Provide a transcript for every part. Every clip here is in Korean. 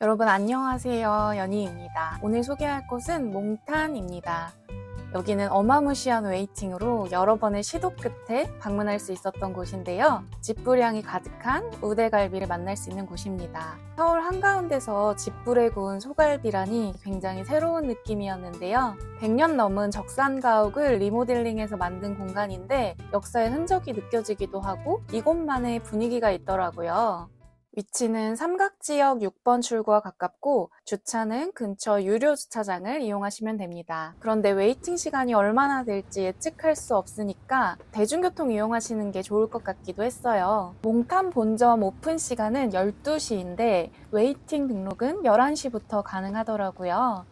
여러분 안녕하세요. 연희입니다. 오늘 소개할 곳은 몽탄입니다. 여기는 어마무시한 웨이팅으로 여러 번의 시도 끝에 방문할 수 있었던 곳인데요. 집불향이 가득한 우대갈비를 만날 수 있는 곳입니다. 서울 한가운데서 집불에 구운 소갈비라니 굉장히 새로운 느낌이었는데요. 100년 넘은 적산가옥을 리모델링해서 만든 공간인데 역사의 흔적이 느껴지기도 하고 이곳만의 분위기가 있더라고요. 위치는 삼각지역 6번 출구와 가깝고 주차는 근처 유료 주차장을 이용하시면 됩니다. 그런데 웨이팅 시간이 얼마나 될지 예측할 수 없으니까 대중교통 이용하시는 게 좋을 것 같기도 했어요. 몽탄 본점 오픈 시간은 12시인데 웨이팅 등록은 11시부터 가능하더라고요.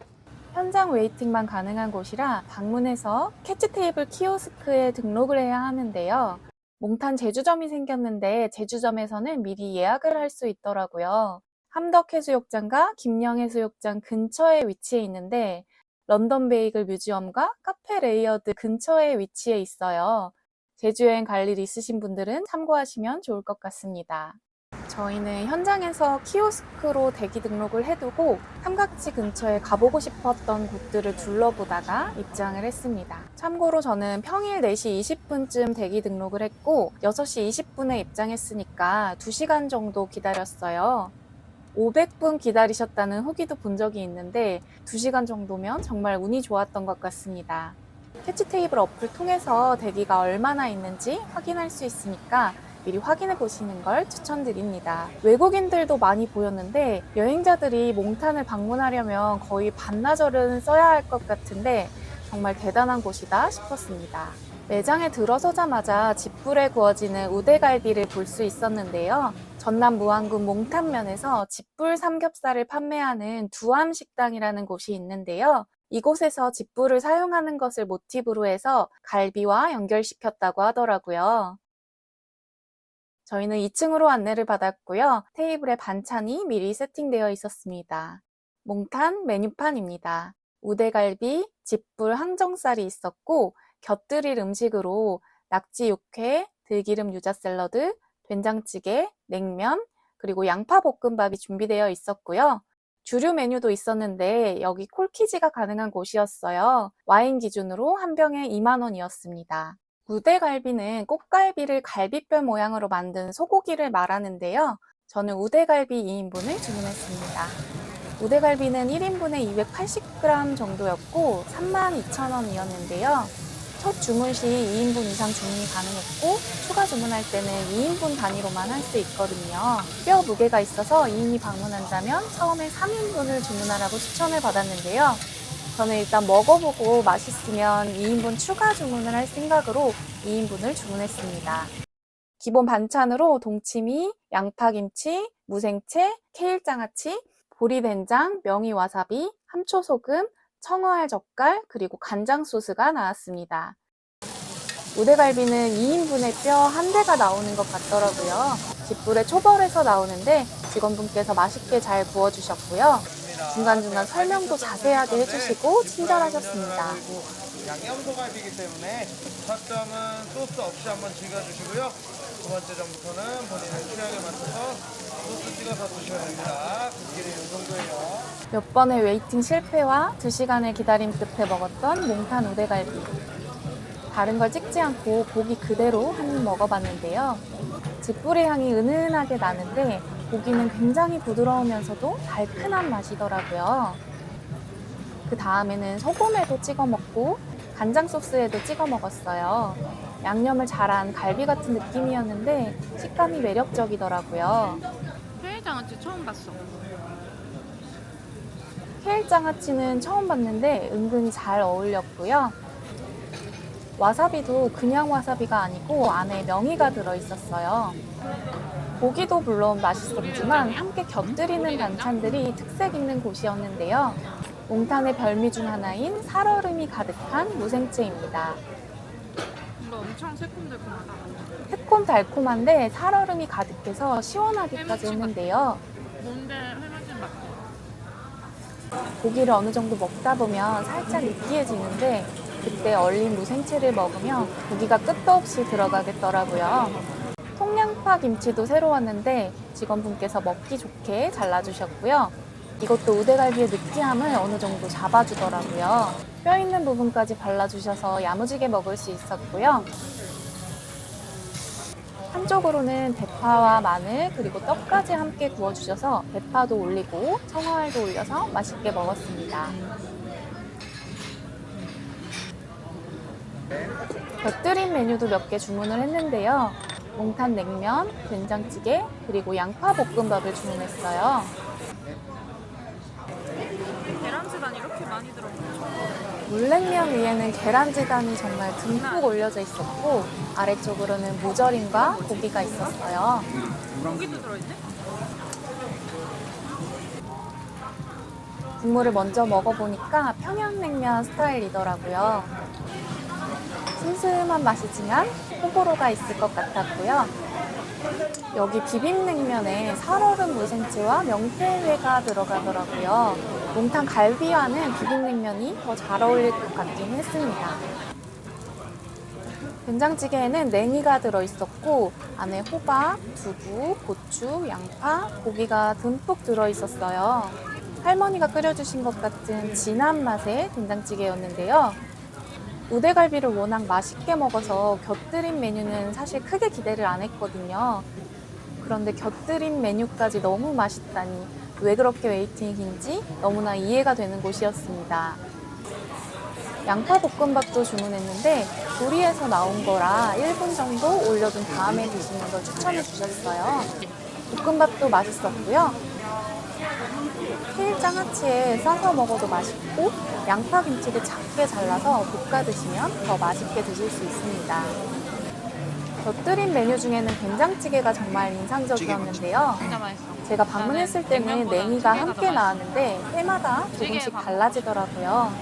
현장 웨이팅만 가능한 곳이라 방문해서 캐치 테이블 키오스크에 등록을 해야 하는데요. 몽탄 제주점이 생겼는데 제주점에서는 미리 예약을 할 수 있더라고요. 함덕해수욕장과 김영해수욕장 근처에 위치해 있는데 런던 베이글 뮤지엄과 카페 레이어드 근처에 위치해 있어요. 제주여행 갈 일 있으신 분들은 참고하시면 좋을 것 같습니다. 저희는 현장에서 키오스크로 대기 등록을 해두고 삼각지 근처에 가보고 싶었던 곳들을 둘러보다가 입장을 했습니다. 참고로 저는 평일 4시 20분쯤 대기 등록을 했고 6시 20분에 입장했으니까 2시간 정도 기다렸어요. 500분 기다리셨다는 후기도 본 적이 있는데 2시간 정도면 정말 운이 좋았던 것 같습니다. 캐치 테이블 어플 통해서 대기가 얼마나 있는지 확인할 수 있으니까 미리 확인해 보시는 걸 추천드립니다. 외국인들도 많이 보였는데 여행자들이 몽탄을 방문하려면 거의 반나절은 써야 할 것 같은데 정말 대단한 곳이다 싶었습니다. 매장에 들어서자마자 집불에 구워지는 우대갈비를 볼 수 있었는데요. 전남 무안군 몽탄면에서 집불 삼겹살을 판매하는 두암식당이라는 곳이 있는데요. 이곳에서 집불을 사용하는 것을 모티브로 해서 갈비와 연결시켰다고 하더라고요. 저희는 2층으로 안내를 받았고요. 테이블에 반찬이 미리 세팅되어 있었습니다. 몽탄 메뉴판입니다. 우대갈비, 집불 항정살이 있었고 곁들일 음식으로 낙지 육회, 들기름 유자 샐러드, 된장찌개, 냉면, 그리고 양파 볶음밥이 준비되어 있었고요. 주류 메뉴도 있었는데 여기 콜키지가 가능한 곳이었어요. 와인 기준으로 한 병에 2만 원이었습니다. 우대갈비는 꽃갈비를 갈비뼈 모양으로 만든 소고기를 말하는데요. 저는 우대갈비 2인분을 주문했습니다. 우대갈비는 1인분에 280g 정도였고 32,000원이었는데요. 첫 주문 시 2인분 이상 주문이 가능했고 추가 주문할 때는 2인분 단위로만 할 수 있거든요. 뼈 무게가 있어서 2인이 방문한다면 처음에 3인분을 주문하라고 추천을 받았는데요. 저는 일단 먹어보고 맛있으면 2인분 추가 주문을 할 생각으로 2인분을 주문했습니다. 기본 반찬으로 동치미, 양파김치, 무생채, 케일장아찌, 보리된장, 명이와사비, 함초소금, 청어알 젓갈, 그리고 간장 소스가 나왔습니다. 우대갈비는 2인분에 뼈 한 대가 나오는 것 같더라고요. 집불에 초벌해서 나오는데 직원분께서 맛있게 잘 구워주셨고요. 중간중간 설명도 자세하게 해주시고 친절하셨습니다. 양념 소갈비이기 때문에 첫 점은 소스 없이 한번 즐겨주시고요. 두 번째 점부터는 본인의 취향에 맞춰서 소스 찍어서 드셔야 됩니다. 굵기는 이 정도예요. 몇 번의 웨이팅 실패와 2시간의 기다림 끝에 먹었던 몽탄 우대갈비. 다른 걸 찍지 않고 고기 그대로 한 입 먹어봤는데요. 집불의 향이 은은하게 나는데 고기는 굉장히 부드러우면서도 달큰한 맛이더라고요. 그 다음에는 소금에도 찍어 먹고 간장 소스에도 찍어 먹었어요. 양념을 잘한 갈비 같은 느낌이었는데 식감이 매력적이더라고요. 케일장아찌 처음 봤어. 케일장아찌는 처음 봤는데 은근히 잘 어울렸고요. 와사비도 그냥 와사비가 아니고 안에 명이가 들어있었어요. 고기도 물론 맛있었지만 함께 곁들이는 반찬들이 특색 있는 곳이었는데요. 몽탄의 별미 중 하나인 살얼음이 가득한 무생채입니다. 이거 엄청 새콤달콤하다. 새콤달콤한데 살얼음이 가득해서 시원하기까지 했는데요. 뭔데 해물찜 맛? 고기를 어느 정도 먹다 보면 살짝 느끼해지는데 그때 얼린 무생채를 먹으면 고기가 끝도 없이 들어가겠더라고요. 통양파 김치도 새로 왔는데 직원분께서 먹기 좋게 잘라주셨고요. 이것도 우대갈비의 느끼함을 어느 정도 잡아주더라고요. 뼈 있는 부분까지 발라주셔서 야무지게 먹을 수 있었고요. 한쪽으로는 대파와 마늘 그리고 떡까지 함께 구워주셔서 대파도 올리고 청어알도 올려서 맛있게 먹었습니다. 곁들인 메뉴도 몇 개 주문을 했는데요. 몽탄 냉면, 된장찌개, 그리고 양파 볶음밥을 주문했어요. 계란지단 이렇게 많이 들어있는 거. 물냉면 위에는 계란지단이 정말 듬뿍 올려져 있었고 아래쪽으로는 무절임과 고기가 있었어요. 고기도 들어있네? 국물을 먼저 먹어보니까 평양냉면 스타일이더라고요. 슴슴한 맛이지만 호불호가 있을 것 같았고요. 여기 비빔냉면에 살얼음 무생채와 명태회가 들어가더라고요. 몽탄 갈비와는 비빔냉면이 더 잘 어울릴 것 같긴 했습니다. 된장찌개에는 냉이가 들어있었고 안에 호박, 두부, 고추, 양파, 고기가 듬뿍 들어있었어요. 할머니가 끓여주신 것 같은 진한 맛의 된장찌개였는데요. 우대갈비를 워낙 맛있게 먹어서 곁들인 메뉴는 사실 크게 기대를 안 했거든요. 그런데 곁들인 메뉴까지 너무 맛있다니 왜 그렇게 웨이팅이 긴지 너무나 이해가 되는 곳이었습니다. 양파 볶음밥도 주문했는데 조리해서 나온 거라 1분 정도 올려둔 다음에 드시는 걸 추천해 주셨어요. 볶음밥도 맛있었고요. 케일장아찌에 싸서 먹어도 맛있고 양파 김치를 작게 잘라서 볶아 드시면 더 맛있게 드실 수 있습니다. 곁들인 메뉴 중에는 된장찌개가 정말 인상적이었는데요. 진짜 맛있어. 제가 방문했을 때는 냉면보다 냉이가 찌개가 함께 더 나왔는데 때마다 찌개에 조금씩 밥 달라지더라고요.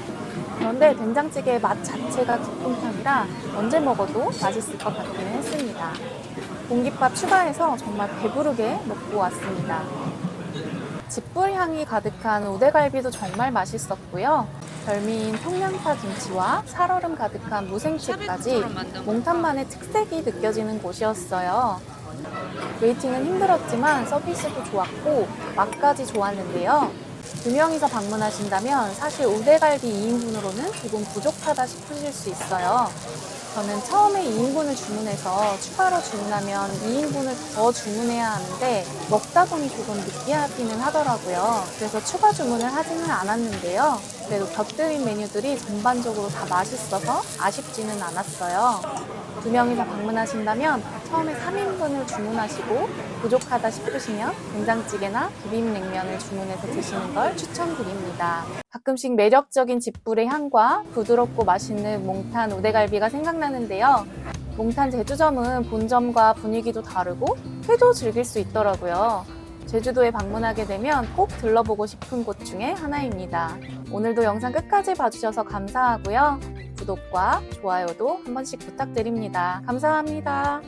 그런데 된장찌개의 맛 자체가 깊은 편이라 언제 먹어도 맛있을 것 같기는 했습니다. 공깃밥 추가해서 정말 배부르게 먹고 왔습니다. 집불 향이 가득한 우대갈비도 정말 맛있었고요. 별미인 통양파 김치와 살얼음 가득한 무생채까지 몽탄만의 특색이 느껴지는 곳이었어요. 웨이팅은 힘들었지만 서비스도 좋았고 맛까지 좋았는데요. 2명이서 방문하신다면 사실 우대갈비 2인분으로는 조금 부족하다 싶으실 수 있어요. 저는 처음에 2인분을 주문해서 추가로 주문하면 2인분을 더 주문해야 하는데 먹다 보니 조금 느끼하기는 하더라고요. 그래서 추가 주문을 하지는 않았는데요. 그래도 곁들인 메뉴들이 전반적으로 다 맛있어서 아쉽지는 않았어요. 2명이서 방문하신다면 처음에 3인분을 주문하시고 부족하다 싶으시면 된장찌개나 비빔냉면을 주문해서 드시는 걸 추천드립니다. 가끔씩 매력적인 집불의 향과 부드럽고 맛있는 몽탄 우대갈비가 생각나는데요. 몽탄 제주점은 본점과 분위기도 다르고 회도 즐길 수 있더라고요. 제주도에 방문하게 되면 꼭 들러보고 싶은 곳 중에 하나입니다. 오늘도 영상 끝까지 봐주셔서 감사하고요. 구독과 좋아요도 한 번씩 부탁드립니다. 감사합니다.